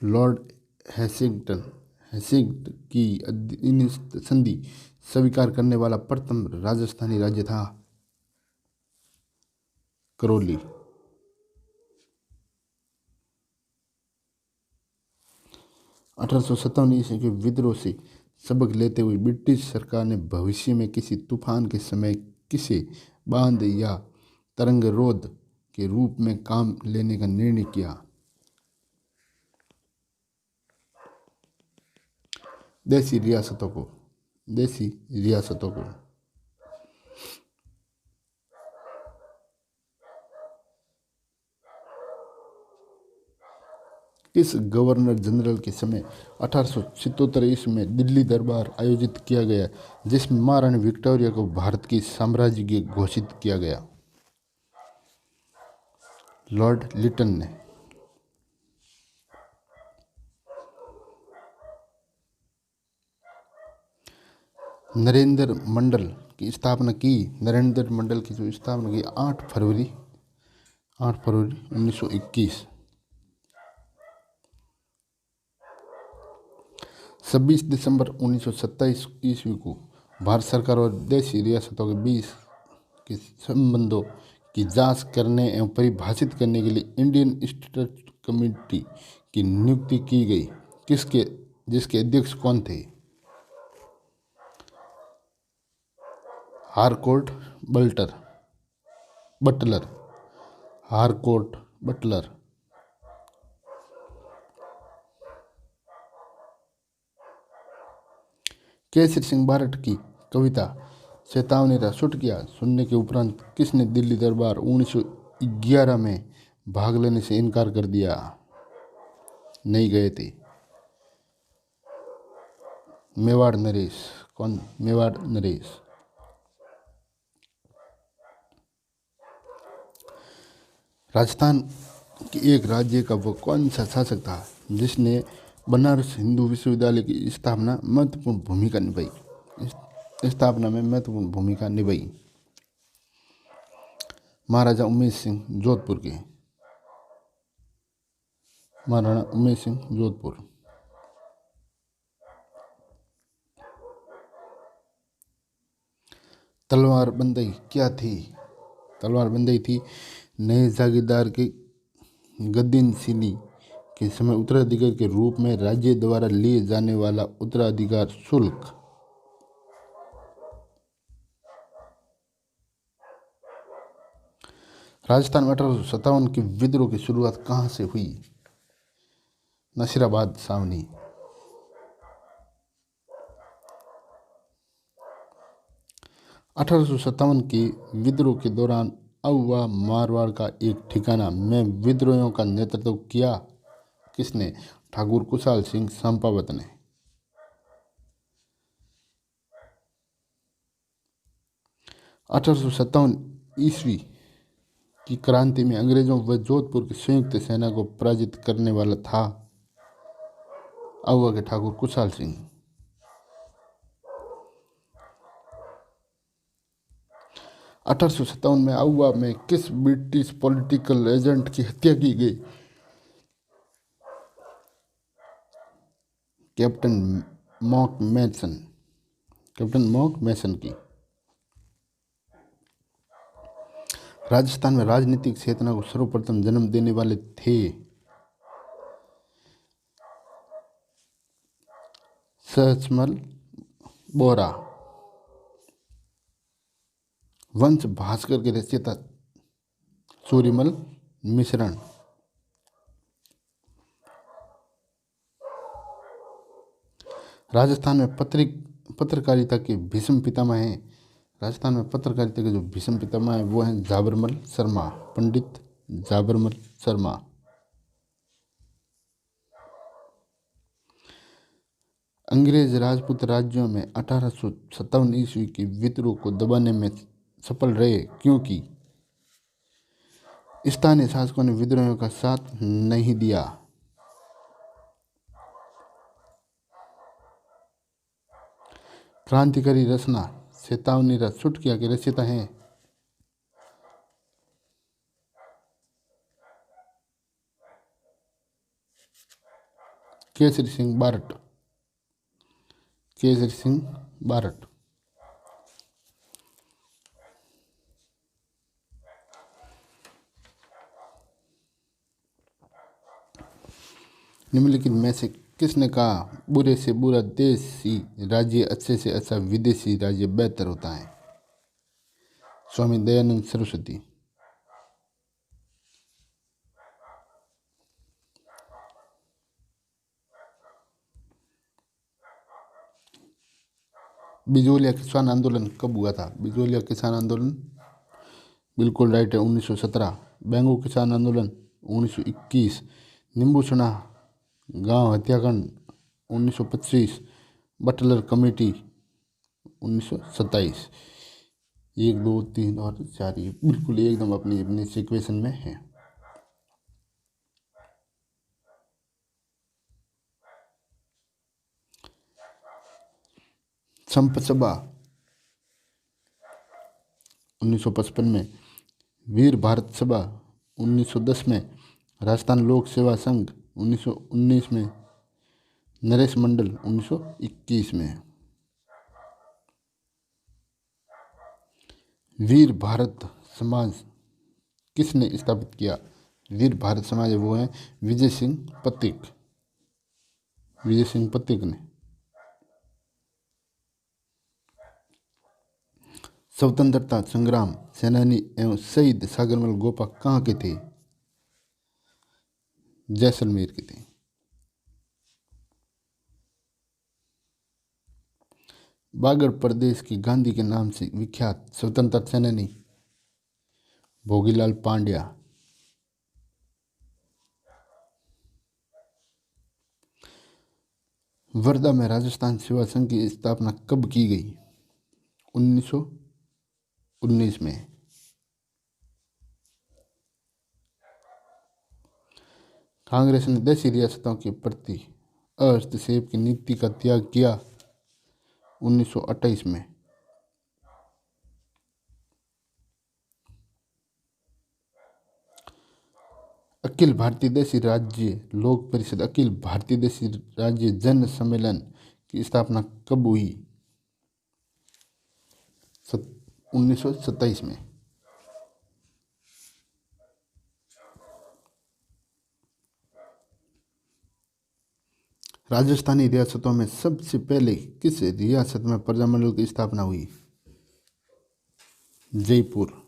लॉर्ड हेसिंग की अधीनस्थ संधि स्वीकार करने वाला प्रथम राजस्थानी राज्य था करौली। 1857 ईस्वी के विद्रोह से सबक लेते हुए ब्रिटिश सरकार ने भविष्य में किसी तूफान के समय किसे बांध या तरंग रोध के रूप में काम लेने का निर्णय किया। देसी रियासतों को किस गवर्नर जनरल के समय 1877 ईस्वी में दिल्ली दरबार आयोजित किया गया जिसमें महारानी विक्टोरिया को भारत की साम्राज्य घोषित किया गया। लॉर्ड लिटन ने। नरेंद्र मंडल की स्थापना की 8 फरवरी 1921। 26 दिसंबर 1927 ईस्वी को भारत सरकार और देशी रियासतों के बीच के संबंधों की जांच करने एवं परिभाषित करने के लिए इंडियन स्टैट्यूट कमेटी की नियुक्ति की गई। जिसके अध्यक्ष कौन थे? Harcourt Butler. केसरी सिंह बारठ की कविता चेतावनी रा छूट गया सुनने के उपरांत किसने दिल्ली दरबार 1911 में भाग लेने से इनकार कर दिया? नहीं गए थे। मेवाड़ नरेश। कौन? मेवाड़ नरेश। राजस्थान के एक राज्य का वो कौन सा शासक था जिसने बनारस हिंदू विश्वविद्यालय की स्थापना में महत्वपूर्ण भूमिका निभाई? महाराजा उमेश सिंह जोधपुर। तलवारबंदी क्या थी? तलवारबंदी थी नए जागीरदार के गद्दीनशीनी के समय उत्तराधिकारी के रूप में राज्य द्वारा लिए जाने वाला उत्तराधिकार शुल्क। राजस्थान में 1857 के विद्रोह की शुरुआत कहाँ से हुई? नसीराबाद छावनी। 1857 के विद्रोह के दौरान अववा मारवाड़ का एक ठिकाना में विद्रोहियों का नेतृत्व किया किसने? ठाकुर कुशाल सिंह चंपावत ने। 1857 ईस्वी की क्रांति में अंग्रेजों व जोधपुर की संयुक्त सेना को पराजित करने वाला था अववा के ठाकुर कुशाल सिंह। 1857 में अववा में किस ब्रिटिश पॉलिटिकल एजेंट की हत्या की गई? कैप्टन मॉक मैसन की। राजस्थान में राजनीतिक चेतना को सर्वप्रथम जन्म देने वाले थे? सहजमल बोरा। वंश भास्कर के रचयिता सूर्यमल मिश्रण। राजस्थान में पत्रकारिता के भीष्म पितामह हैं। राजस्थान में पत्रकारिता के जो भीष्म पितामह हैं वो हैं जाबरमल शर्मा, पंडित जाबरमल शर्मा। अंग्रेज राजपूत राज्यों में 1857 ईस्वी के विद्रोह को दबाने में सफल रहे क्योंकि स्थानीय शासकों ने विद्रोहियों का साथ नहीं दिया। क्रांतिकारी रचना चेतावनी रा छूट किया के रचयिता हैं केसरी सिंह बारट। केसरी सिंह बारट। निम्नलिखित में से किसने कहा बुरे से बुरा देसी राज्य अच्छे से अच्छा विदेशी राज्य बेहतर होता है? स्वामी दयानंद सरस्वती। बिजोलिया किसान आंदोलन कब हुआ था? बिजोलिया किसान आंदोलन बिल्कुल राइट है, 1917। बेंगो किसान आंदोलन 1921। नींबू सुना गांव हत्याकांड 1925। Butler committee 1927। 1 2 3 और 4 ये बिल्कुल एकदम अपनी अपनी सिक्वेशन में है। संप सभा 1955 में। वीर भारत सभा 1910 में। राजस्थान लोक सेवा संघ 1919 में। नरेश मंडल 1921 में। वीर भारत समाज किसने स्थापित किया? वीर भारत समाज वो है विजय सिंह पथिक। विजय सिंह पथिक ने। स्वतंत्रता संग्राम सेनानी एवं शहीद सागरमल गोपा कहाँ के थे? जैसलमेर के थे। बागड़ प्रदेश की गांधी के नाम से विख्यात स्वतंत्रता सेनानी भोगीलाल पांड्या। वर्धा में राजस्थान सेवा संघ की स्थापना कब की गई? 1919 में। कांग्रेस ने देशी रियासतों के प्रति हस्तक्षेप की नीति का त्याग किया 1928 में। अखिल भारतीय देशी राज्य लोक परिषद अखिल भारतीय देशी राज्य जन सम्मेलन की स्थापना कब हुई? 1927 में। राजस्थानी रियासतों में सबसे पहले किस रियासत में प्रजामंडल की स्थापना हुई? जयपुर।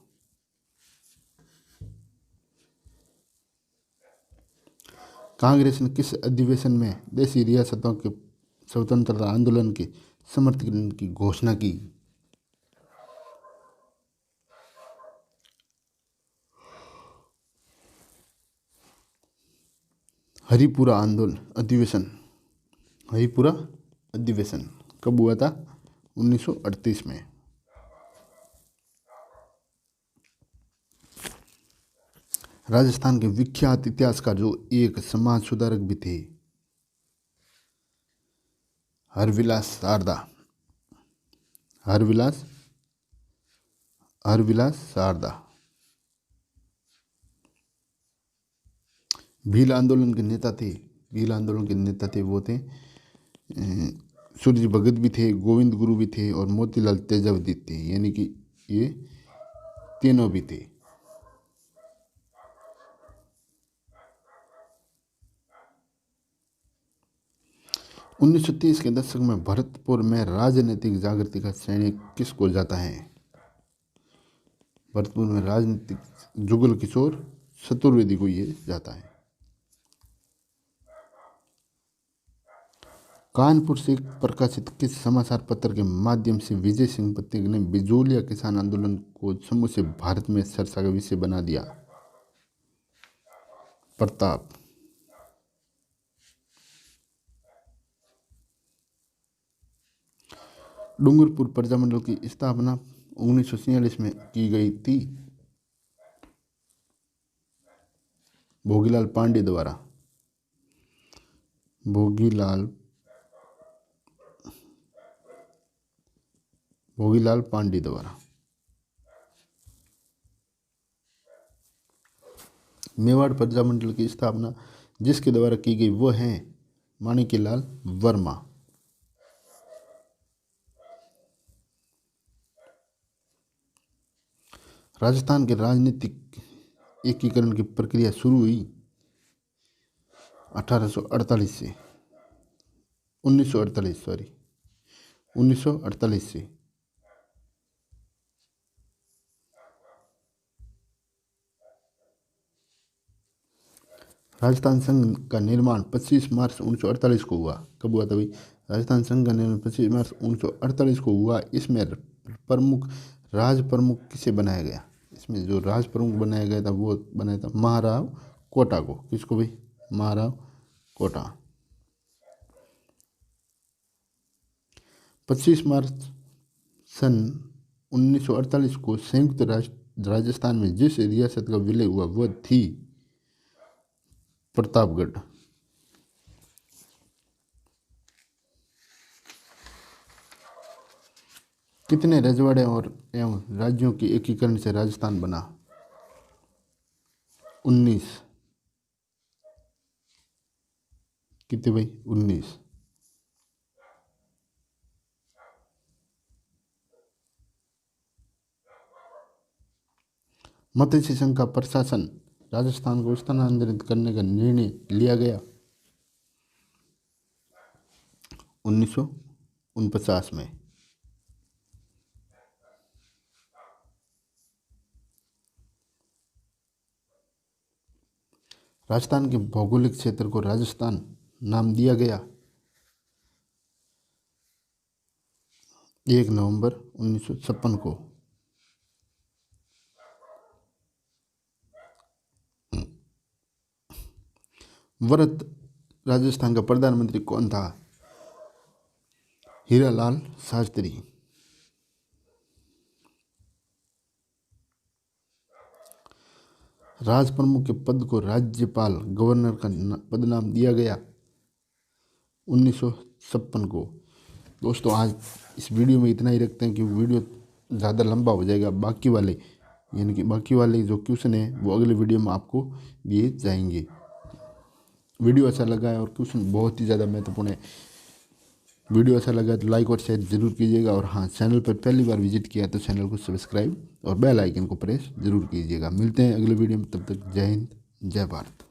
कांग्रेस ने किस अधिवेशन में देशी रियासतों के स्वतंत्रता आंदोलन के समर्थन की घोषणा की? हरिपुरा आंदोलन अधिवेशन। हरिपुरा अधिवेशन कब हुआ था? 1938 में। राजस्थान के विख्यात इतिहासकार जो एक समाज सुधारक भी थे, हरविलास शारदा। हरविलास शारदा। भील आंदोलन के नेता थे। भील आंदोलन के नेता थे वो थे सूर्य भगत भी थे, गोविंद गुरु भी थे और मोतीलाल तेजावती थे, यानी कि ये तीनों भी थे। उन्नीस सौ 30 के दशक में भरतपुर में राजनीतिक जागृति का श्रेय किसको जाता है? भरतपुर में राजनीतिक जुगल किशोर चतुर्वेदी को ये जाता है। कानपुर से प्रकाशित किस समाचार पत्र के माध्यम से विजय सिंह पथिक ने बिजोलिया किसान आंदोलन को समूचे भारत में चर्चा का विषय बना दिया? प्रताप। डूंगरपुर प्रजामंडल की स्थापना 1946 में की गई थी भोगीलाल पांडे द्वारा। भोगीलाल पांडे द्वारा। मेवाड़ प्रजामंडल की स्थापना जिसके द्वारा की गई वो है माणिक्यलाल वर्मा। राजस्थान के राजनीतिक एकीकरण की प्रक्रिया शुरू हुई 1848 से 1948 सॉरी 1948 से। राजस्थान संघ का निर्माण 25 मार्च 1948 को हुआ। कब हुआ था भाई? राजस्थान संघ का निर्माण 25 मार्च 1948 को हुआ। इसमें राज प्रमुख किसे बनाया गया? इसमें जो राज प्रमुख बनाया गया था वो बनाया था महाराव कोटा को। किसको भाई? महाराव कोटा। 25 मार्च सन 1948 को संयुक्त राष्ट्र राजस्थान में जिस रियासत का विलय हुआ वह थी प्रतापगढ़। कितने रजवाड़े और एवं राज्यों के एकीकरण से राजस्थान बना? 19। कितने भाई? 19। मत्स्य संघ का प्रशासन राजस्थान को स्थानांतरित करने का निर्णय लिया गया 1949 में। राजस्थान के भौगोलिक क्षेत्र को राजस्थान नाम दिया गया 1 नवंबर 1956 को। वर्त राजस्थान का प्रधानमंत्री कौन था? हीरालाल शास्त्री। राज प्रमुख के पद को राज्यपाल गवर्नर का पद नाम दिया गया 1956 को। दोस्तों आज इस वीडियो में इतना ही रखते हैं कि वीडियो ज़्यादा लंबा हो जाएगा। बाकी वाले यानी कि बाकी वाले जो क्वेश्चन है वो अगले वीडियो में आपको दिए जाएंगे। वीडियो अच्छा लगा है और क्वेश्चन बहुत ही ज़्यादा महत्वपूर्ण है। वीडियो अच्छा लगा तो लाइक और शेयर जरूर कीजिएगा। और हाँ, चैनल पर पहली बार विजिट किया तो चैनल को सब्सक्राइब और बेल आइकन को प्रेस जरूर कीजिएगा। मिलते हैं अगले वीडियो में, तब तक जय हिंद जय भारत।